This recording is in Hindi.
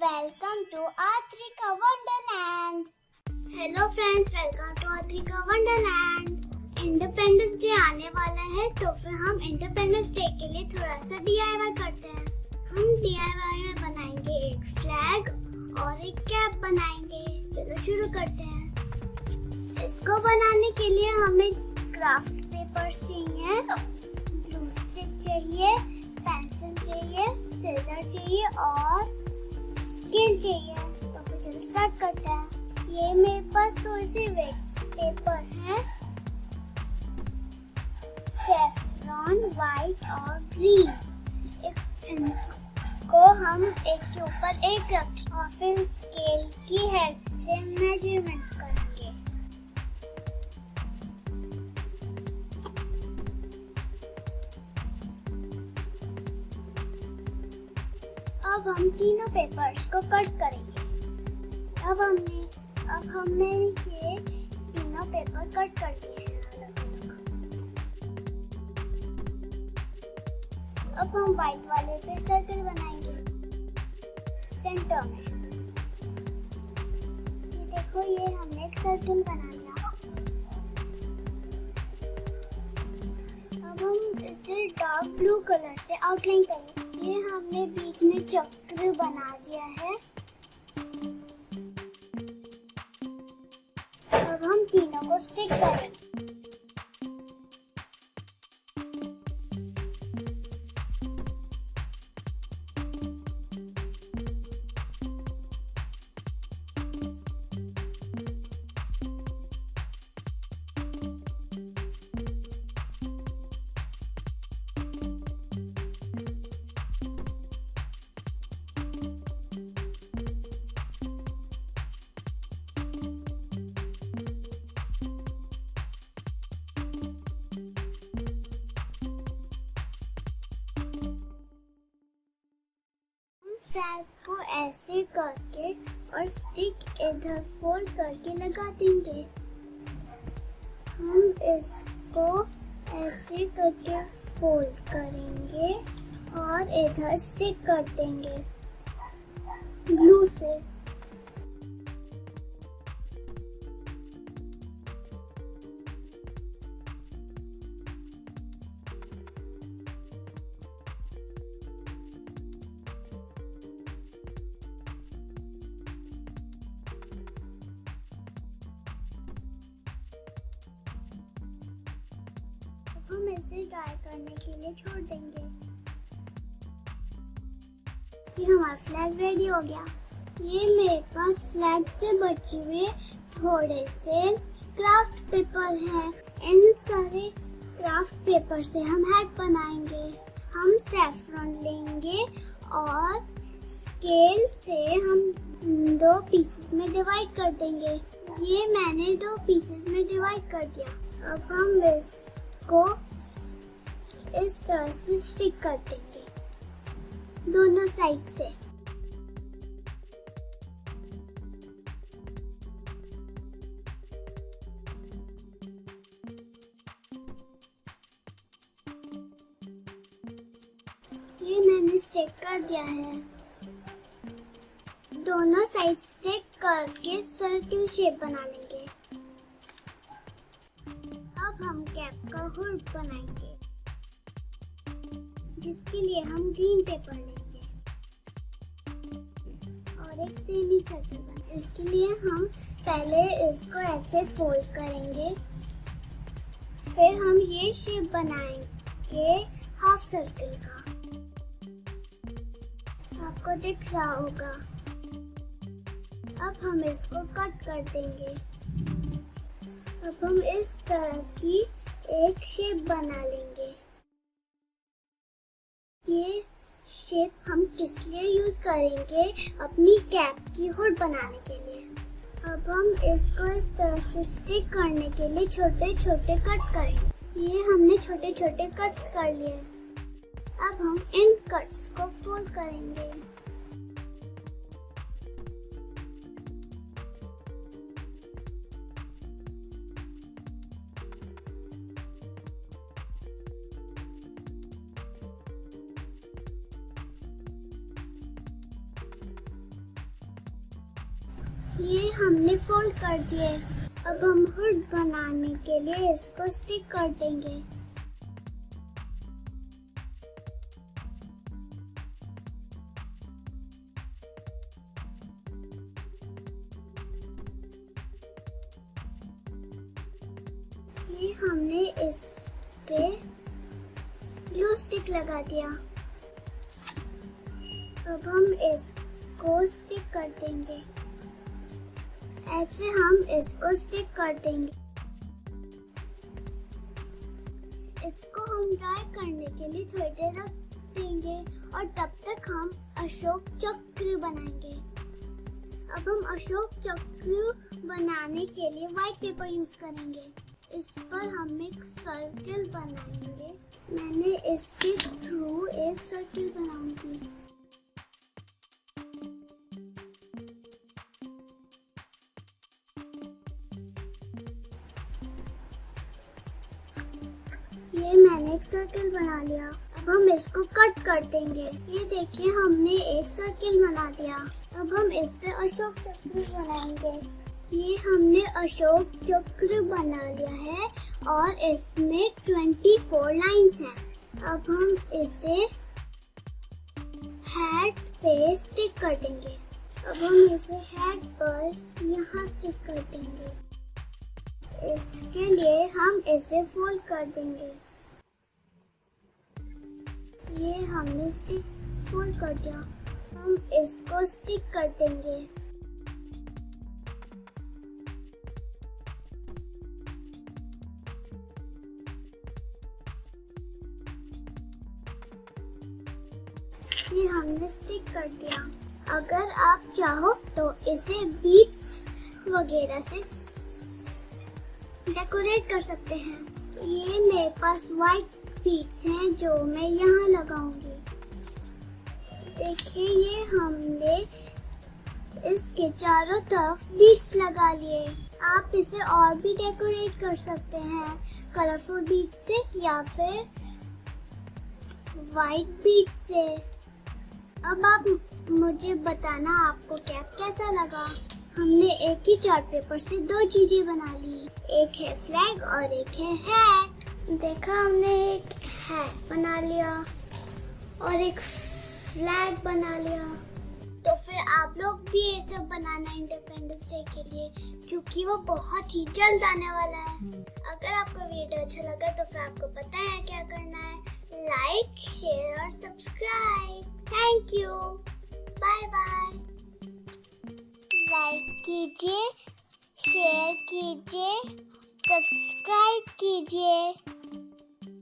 Welcome to Atrika Wonderland. Hello friends, welcome to Atrika Wonderland. Independence day आने वाला है तो फिर हम इंडिपेंडेंस डे के लिए थोड़ा सा DIY करते हैं। हम DIY में बनाएंगे एक फ्लैग और एक कैप बनाएंगे। चलो शुरू करते हैं। इसको बनाने के लिए हमें क्राफ्ट पेपर्स चाहिए, ग्लू स्टिक चाहिए, पेंसिल चाहिए, सीजर चाहिए और स्केल चाहिए। तो फिर चलो स्टार्ट करते हैं। ये मेरे पास थोड़ी सी वेक्स पेपर है, सेफ्रॉन, वाइट और ग्रीन। इनको हम एक के ऊपर एक रखें और फिर स्केल की हेल्प से मेजरमेंट करेंगे। अब हम तीनों पेपर्स को कट करेंगे। अब हमने ये तीनों पेपर कट कर दिए हैं अलग-अलग। अब हम व्हाइट वाले पे सर्कल बनाएंगे सेंटर में। ये देखो, ये हमने एक सर्कल बना लिया। अब हम इसे डार्क ब्लू कलर से आउटलाइन करेंगे। ये हमने बीच में चक्र बना दिया है। अब हम तीनों को स्टिक करेंगे। फ्लैग को ऐसे करके और स्टिक इधर फोल्ड करके लगा देंगे। हम इसको ऐसे करके फोल्ड करेंगे और इधर स्टिक कर देंगे ग्लू से। हम इसे ड्राई करने के लिए छोड़ देंगे। ये हमारा फ्लैग रेडी हो गया। ये मेरे पास फ्लैग से बचे हुए थोड़े से क्राफ्ट पेपर हैं। इन सारे क्राफ्ट पेपर से हम हैट बनाएंगे। हम सैफरन लेंगे और स्केल से हम 2 पीसेस में डिवाइड कर देंगे। ये मैंने 2 पीसेस में डिवाइड कर दिया। अब हम को इस तरह से स्टिक कर देंगे दोनों साइड से। ये मैंने स्टिक कर दिया है। दोनों साइड स्टिक करके सर्किल शेप बना लेंगे। अब हम कैप का हुड बनाएंगे, जिसके लिए हम ग्रीन पेपर लेंगे और एक सेमी सर्कल बनाएंगे। इसके लिए हम पहले इसको ऐसे फोल्ड करेंगे, फिर हम ये शेप बनाएंगे हाफ सर्कल का। आपको दिख रहा होगा। अब हम इसको कट कर देंगे। अब हम इस तरह की एक शेप बना लेंगे। ये शेप हम किस लिए यूज करेंगे? अपनी कैप की हुड बनाने के लिए। अब हम इसको इस तरह से स्टिक करने के लिए छोटे छोटे कट करेंगे। ये हमने छोटे छोटे कट्स कर लिए। अब हम इन कट्स को फोल्ड करेंगे। ये हमने फोल्ड कर दिए। अब हम हुड बनाने के लिए इसको स्टिक कर देंगे। ये हमने इस पे ग्लू स्टिक लगा दिया। अब हम इसको स्टिक कर देंगे। ऐसे हम इसको स्टिक कर देंगे। इसको हम ड्राई करने के लिए थोड़ी देर रख देंगे और तब तक हम अशोक चक्र बनाएंगे। अब हम अशोक चक्र बनाने के लिए व्हाइट पेपर यूज करेंगे। इस पर हम एक सर्किल बनाएंगे। मैंने इसके थ्रू एक सर्किल बनाऊंगी। ये मैंने एक सर्किल बना लिया। अब हम इसको कट कर देंगे। ये देखिए हमने एक सर्किल बना दिया। अब हम इस पे अशोक चक्र बनाएंगे। ये हमने अशोक चक्र बना लिया है और इसमें 24 लाइंस हैं। अब हम इसे हेड पे स्टिक कर देंगे। अब हम इसे हेड पर यहाँ स्टिक कर देंगे। इसके लिए हम इसे फोल्ड कर देंगे। ये हमने स्टिक फोल्ड कर दिया। हम इसको स्टिक कर देंगे। ये हमने स्टिक कर दिया। अगर आप चाहो तो इसे बीड्स वगैरह से डेकोरेट कर सकते हैं। ये मेरे पास व्हाइट बीड्स हैं जो मैं यहाँ लगाऊंगी। देखिए ये हमने इसके चारों तरफ बीड्स लगा लिए। आप इसे और भी डेकोरेट कर सकते हैं कलरफुल बीड्स से या फिर व्हाइट बीड्स से। अब आप मुझे बताना आपको कैप कैसा लगा। हमने एक ही चार्ट पेपर से दो चीजें बना ली। एक है फ्लैग और एक है हैट। देखा हमने एक हैट बना लिया और एक फ्लैग बना लिया। तो फिर आप लोग भी ये सब बनाना इंडिपेंडेंस डे के लिए, क्योंकि वो बहुत ही जल्द आने वाला है। अगर आपको वीडियो अच्छा लगा तो फिर आपको पता है क्या करना है। लाइक, शेयर और subscribe. Thank you. Bye bye. Like कीजिए, शेयर कीजिए, सब्सक्राइब कीजिए।